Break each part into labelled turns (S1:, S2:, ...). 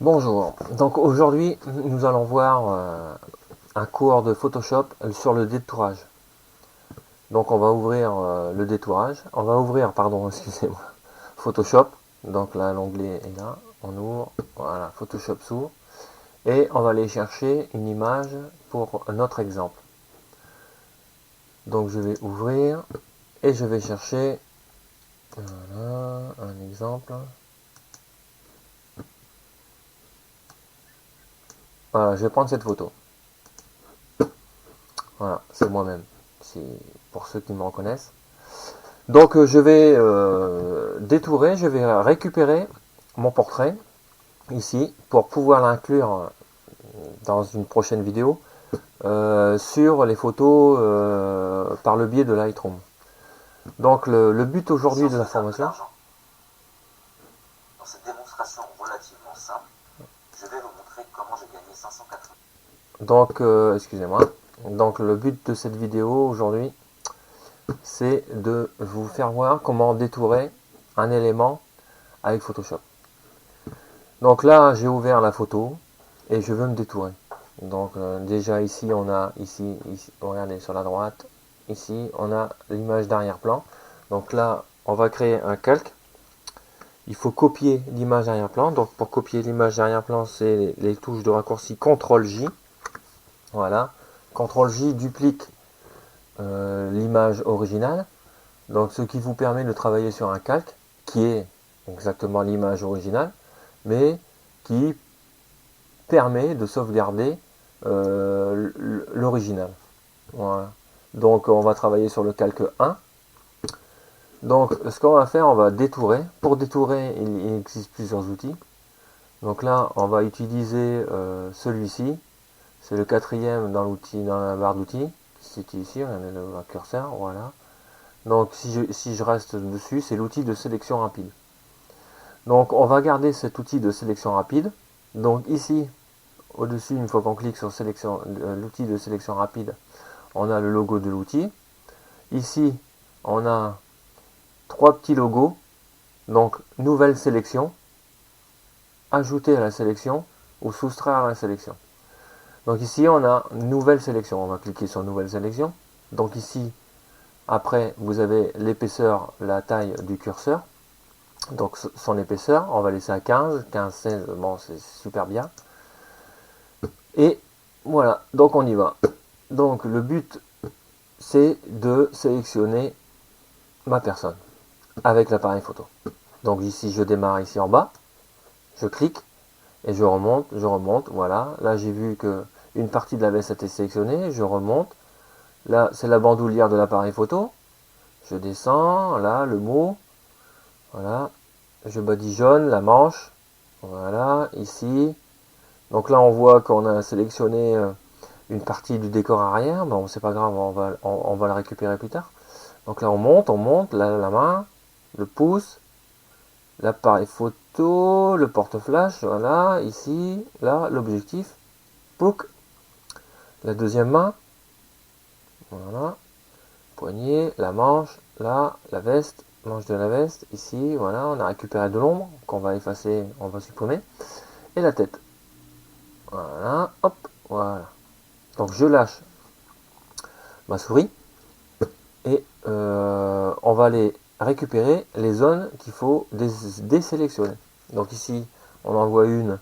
S1: Bonjour, donc aujourd'hui nous allons voir un cours de Photoshop sur le détourage. Donc on va ouvrir le détourage, on va ouvrir, pardon, excusez-moi, Photoshop. Donc là l'onglet est là, on ouvre, voilà, Photoshop s'ouvre. Et on va aller chercher une image pour notre exemple. Donc je vais ouvrir et je vais chercher voilà, un exemple. Voilà, je vais prendre cette photo. Voilà, c'est moi-même, pour ceux qui me reconnaissent. Donc je vais détourer, je vais récupérer mon portrait ici pour pouvoir l'inclure dans une prochaine vidéo sur les photos par le biais de Lightroom. Donc le but aujourd'hui de la formation.
S2: Dans cette démonstration relativement simple, je vais vous montrer comment j'ai gagné 580.
S1: Donc excusez-moi. Donc le but de cette vidéo aujourd'hui, c'est de vous faire voir comment détourer un élément avec Photoshop. Donc là, j'ai ouvert la photo et je veux me détourer. Donc déjà ici, on a ici, regardez sur la droite, ici, on a l'image d'arrière-plan. Donc là, on va créer un calque. Il faut copier l'image d'arrière-plan. Donc pour copier l'image d'arrière-plan, c'est les touches de raccourci CTRL-J. Voilà. CTRL-J duplique l'image originale. Donc ce qui vous permet de travailler sur un calque qui est exactement l'image originale, mais qui permet de sauvegarder l'original. Voilà. Donc on va travailler sur le calque 1. Donc ce qu'on va faire, on va détourer. Pour détourer, il existe plusieurs outils. Donc là, on va utiliser celui-ci. C'est le quatrième dans l'outil, dans la barre d'outils. C'est ici, on a le curseur, voilà. Donc si je reste dessus, c'est l'outil de sélection rapide. Donc on va garder cet outil de sélection rapide. Donc ici, au-dessus, une fois qu'on clique sur l'outil de sélection rapide, on a le logo de l'outil. Ici, on a trois petits logos. Donc nouvelle sélection, ajouter à la sélection ou soustraire à la sélection. Donc ici, on a nouvelle sélection. On va cliquer sur nouvelle sélection. Donc ici, après, vous avez l'épaisseur, la taille du curseur. Donc son épaisseur, on va laisser à 15, 15, 16, bon c'est super bien. Et voilà, donc on y va. Donc le but, c'est de sélectionner ma personne avec l'appareil photo. Donc ici, je démarre ici en bas, je clique et je remonte, voilà. Là, j'ai vu que une partie de la veste a été sélectionnée, je remonte. Là, c'est la bandoulière de l'appareil photo. Je descends, là, le mot, voilà. Je badigeonne la manche, voilà, ici. Donc là, on voit qu'on a sélectionné une partie du décor arrière. Bon, c'est pas grave, on va le récupérer plus tard. Donc là, on monte, là, la main, le pouce, l'appareil photo, le porte-flash, voilà, ici, là, l'objectif, plouc, la deuxième main, voilà, poignet, la manche, là, la veste, manche de la veste, ici, voilà, on a récupéré de l'ombre, qu'on va effacer, on va supprimer, et la tête, voilà, hop, voilà. Donc je lâche ma souris, et on va aller récupérer les zones qu'il faut désélectionner. Donc ici, on en voit une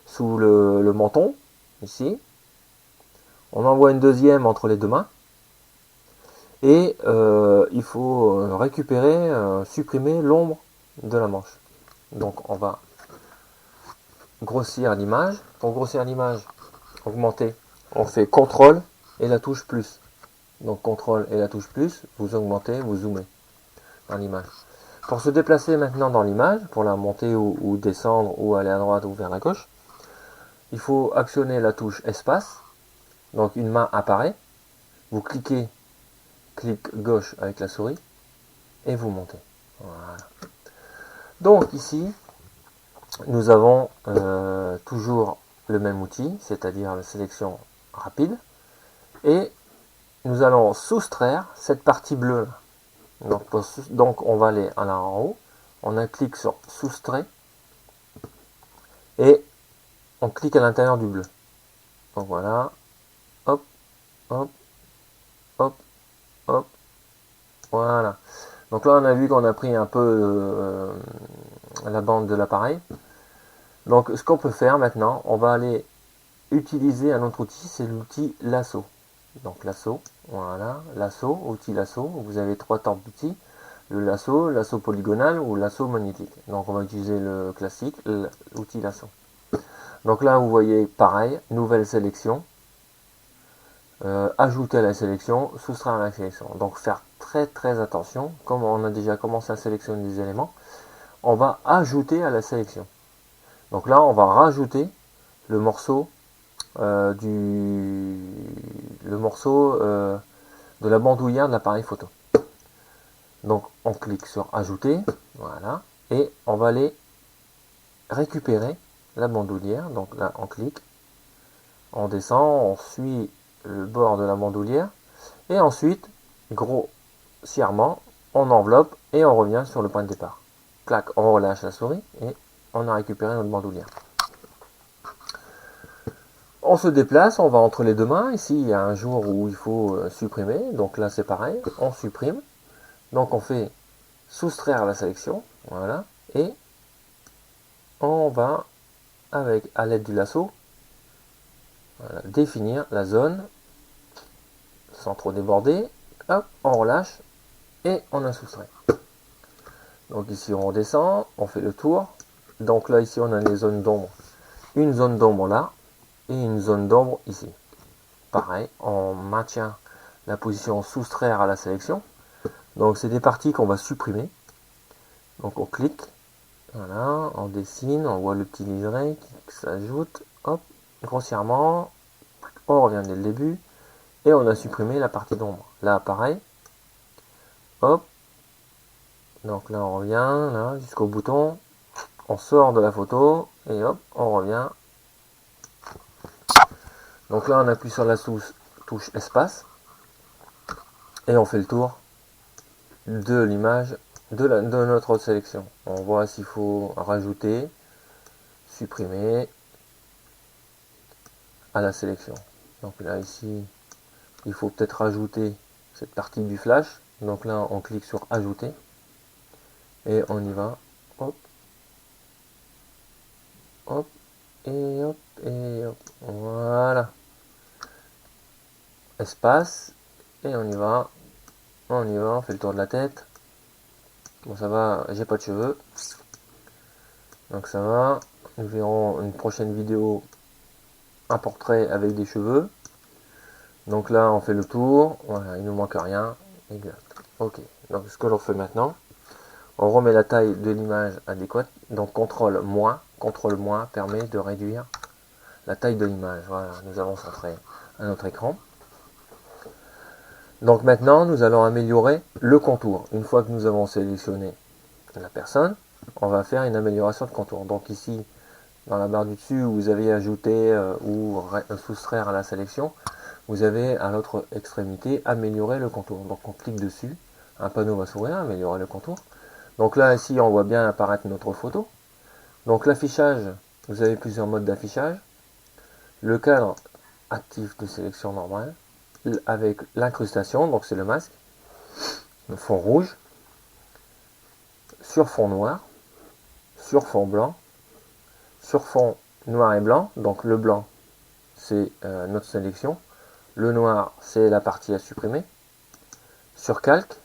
S1: sous le menton, ici. On en voit une deuxième entre les deux mains. Et il faut récupérer, supprimer l'ombre de la manche. Donc on va grossir l'image. Pour grossir l'image, augmenter, on fait CTRL et la touche plus. Donc CTRL et la touche plus, vous augmentez, vous zoomez dans l'image. Pour se déplacer maintenant dans l'image, pour la monter ou descendre, ou aller à droite ou vers la gauche, il faut actionner la touche espace. Donc une main apparaît, vous cliquez, clic gauche avec la souris, et vous montez. Voilà. Donc ici, nous avons toujours le même outil, c'est-à-dire la sélection rapide, et nous allons soustraire cette partie bleue. Donc on va aller en haut, on a clic sur soustrait, et on clique à l'intérieur du bleu. Donc voilà, hop, hop, hop, hop, voilà. Donc là on a vu qu'on a pris un peu la bande de l'appareil. Donc ce qu'on peut faire maintenant, on va aller utiliser un autre outil, c'est l'outil lasso. Donc lasso, voilà, lasso, outil lasso, vous avez trois sortes d'outils, le lasso polygonal ou lasso magnétique. Donc on va utiliser le classique, l'outil lasso. Donc là vous voyez pareil, nouvelle sélection, ajouter à la sélection, soustraire à la sélection. Donc faire très attention, comme on a déjà commencé à sélectionner des éléments, on va ajouter à la sélection. Donc là on va rajouter le morceau de la bandoulière de l'appareil photo. Donc on clique sur ajouter, voilà, et on va aller récupérer la bandoulière. Donc là on clique, on descend, on suit le bord de la bandoulière, et ensuite grossièrement on enveloppe et on revient sur le point de départ. Clac, on relâche la souris et on a récupéré notre bandoulière. On se déplace, on va entre les deux mains. Ici, il y a un jour où il faut supprimer. Donc là, c'est pareil, on supprime. Donc on fait soustraire la sélection, voilà, et on va, à l'aide du lasso, voilà, définir la zone sans trop déborder. Hop, on relâche et on a soustrait. Donc ici, on redescend, on fait le tour. Donc là, ici, on a les zones d'ombre. Une zone d'ombre là et une zone d'ombre ici. Pareil, on maintient la position soustraire à la sélection. Donc c'est des parties qu'on va supprimer. Donc on clique, voilà, on dessine, on voit le petit liseré qui s'ajoute, hop, grossièrement, on revient dès le début, et on a supprimé la partie d'ombre. Là pareil, hop, donc là on revient, là, jusqu'au bouton, on sort de la photo, et hop, on revient. Donc là on appuie sur la touche espace, et on fait le tour de l'image de notre sélection. On voit s'il faut rajouter, supprimer à la sélection. Donc là ici, il faut peut-être rajouter cette partie du flash. Donc là, on clique sur ajouter et on y va. Hop, hop, et hop, et hop. Voilà. Espace, et on y va. On y va, on fait le tour de la tête. Bon, ça va, j'ai pas de cheveux. Donc ça va. Nous verrons une prochaine vidéo, un portrait avec des cheveux. Donc là, on fait le tour. Voilà, il ne nous manque rien. Exact. Ok. Donc ce que l'on fait maintenant, on remet la taille de l'image adéquate. Donc CTRL moins permet de réduire la taille de l'image. Voilà, nous allons centrer à notre écran. Donc maintenant, nous allons améliorer le contour. Une fois que nous avons sélectionné la personne, on va faire une amélioration de contour. Donc ici, dans la barre du dessus, où vous avez ajouté ou soustraire à la sélection, vous avez à l'autre extrémité améliorer le contour. Donc on clique dessus, un panneau va s'ouvrir, améliorer le contour. Donc là, ici, on voit bien apparaître notre photo. Donc l'affichage, vous avez plusieurs modes d'affichage. Le cadre actif de sélection normale, avec l'incrustation, donc c'est le masque, le fond rouge, sur fond noir, sur fond blanc, sur fond noir et blanc, donc le blanc c'est notre sélection, le noir c'est la partie à supprimer, sur calque,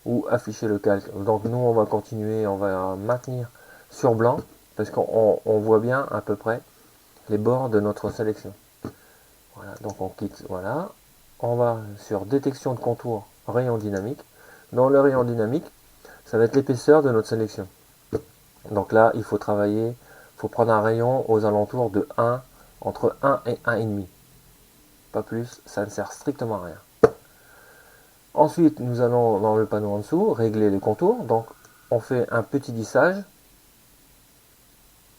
S1: ou afficher le calque. Donc nous on va continuer, on va maintenir sur blanc, parce qu'on voit bien à peu près les bords de notre sélection. Voilà, donc on quitte, voilà, on va sur détection de contour, rayon dynamique. Dans le rayon dynamique, ça va être l'épaisseur de notre sélection. Donc là, il faut travailler, il faut prendre un rayon aux alentours de 1, entre 1 et 1,5. Pas plus, ça ne sert strictement à rien. Ensuite, nous allons dans le panneau en dessous, régler les contours. Donc, on fait un petit lissage.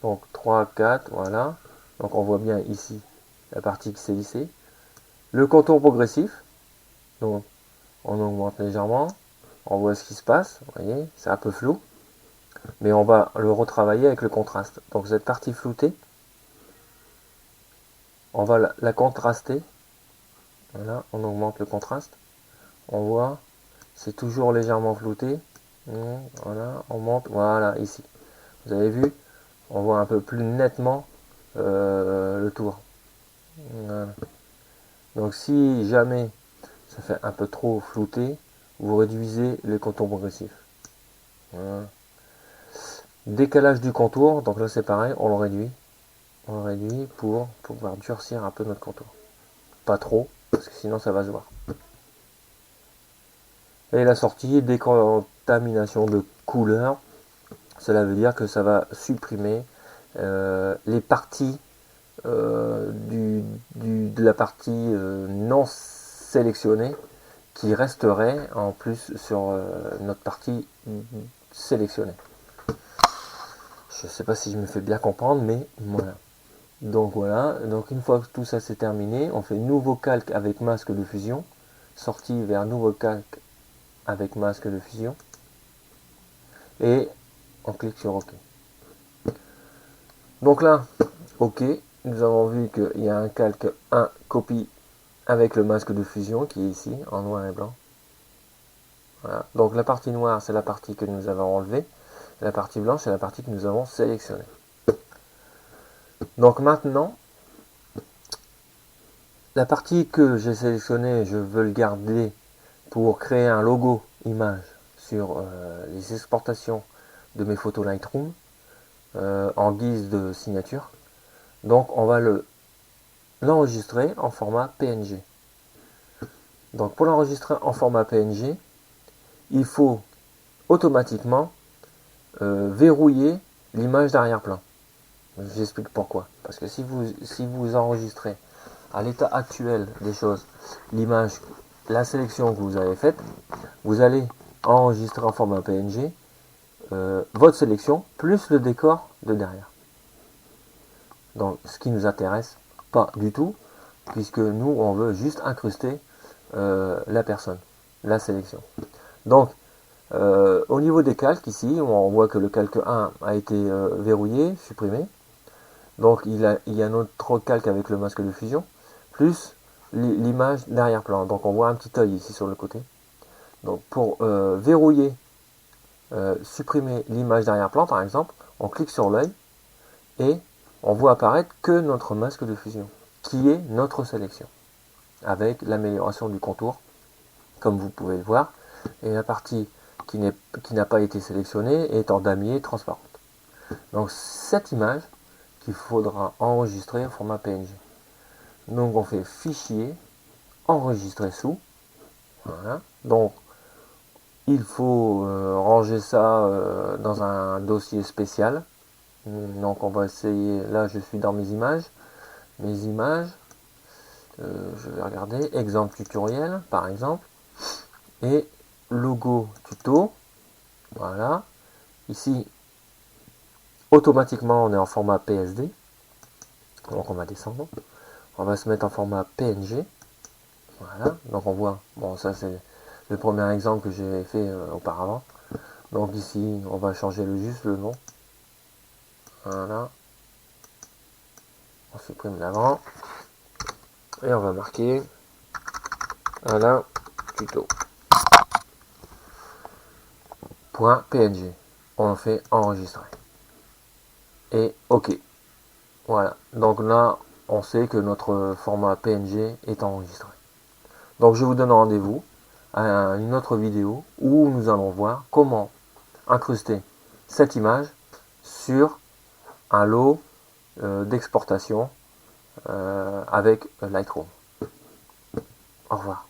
S1: Donc 3, 4, voilà. Donc on voit bien ici la partie qui s'est lissée. Le contour progressif. Donc on augmente légèrement. On voit ce qui se passe. Vous voyez, c'est un peu flou. Mais on va le retravailler avec le contraste. Donc cette partie floutée, on va la contraster. Voilà, on augmente le contraste. On voit, c'est toujours légèrement flouté. Voilà, on monte, voilà, ici. Vous avez vu, on voit un peu plus nettement le tour. Voilà. Donc si jamais ça fait un peu trop flouté, vous réduisez les contours progressifs. Voilà. Décalage du contour, donc là c'est pareil, on le réduit. On le réduit pour pouvoir durcir un peu notre contour. Pas trop, parce que sinon ça va se voir. Et la sortie, décontamination de couleur, cela veut dire que ça va supprimer les parties de la partie non sélectionnée qui resterait en plus sur notre partie sélectionnée. Je ne sais pas si je me fais bien comprendre, mais voilà. Donc voilà, donc une fois que tout ça c'est terminé, on fait nouveau calque avec masque de fusion, sortie vers nouveau calque avec masque de fusion, et on clique sur OK. Donc là, OK, nous avons vu qu'il y a un calque 1 copie avec le masque de fusion qui est ici en noir et blanc. Voilà. Donc la partie noire c'est la partie que nous avons enlevée, la partie blanche c'est la partie que nous avons sélectionnée. Donc maintenant, la partie que j'ai sélectionnée, je veux le garder pour créer un logo image sur les exportations de mes photos Lightroom en guise de signature. Donc on va l'enregistrer en format PNG. Donc pour l'enregistrer en format PNG, il faut automatiquement verrouiller l'image d'arrière-plan. J'explique pourquoi. Parce que si vous enregistrez à l'état actuel des choses l'image, la sélection que vous avez faite, vous allez enregistrer en format PNG votre sélection plus le décor de derrière. Donc ce qui nous intéresse pas du tout, puisque nous on veut juste incruster la personne, la sélection. Donc au niveau des calques ici, on voit que le calque 1 a été verrouillé, supprimé. Donc il y a un autre calque avec le masque de fusion, plus l'image d'arrière-plan. Donc on voit un petit œil ici sur le côté. Donc pour verrouiller, supprimer l'image d'arrière-plan par exemple, on clique sur l'œil et on voit apparaître que notre masque de fusion, qui est notre sélection, avec l'amélioration du contour, comme vous pouvez le voir, et la partie qui n'a pas été sélectionnée est en damier transparente. Donc cette image qu'il faudra enregistrer en format PNG. Donc on fait fichier, enregistrer sous. Voilà. Donc il faut ranger ça dans un dossier spécial. Donc on va essayer, là je suis dans mes images, je vais regarder, exemple tutoriel par exemple, et logo tuto, voilà, ici automatiquement on est en format PSD, donc on va descendre, on va se mettre en format PNG, voilà, donc on voit, bon ça c'est le premier exemple que j'ai fait auparavant, donc ici on va changer juste le nom, voilà, on supprime l'avant, et on va marquer Alain tuto. .png, on fait enregistrer et OK. Voilà, donc là on sait que notre format PNG est enregistré. Donc je vous donne rendez-vous à une autre vidéo où nous allons voir comment incruster cette image sur un lot d'exportation avec Lightroom. Au revoir.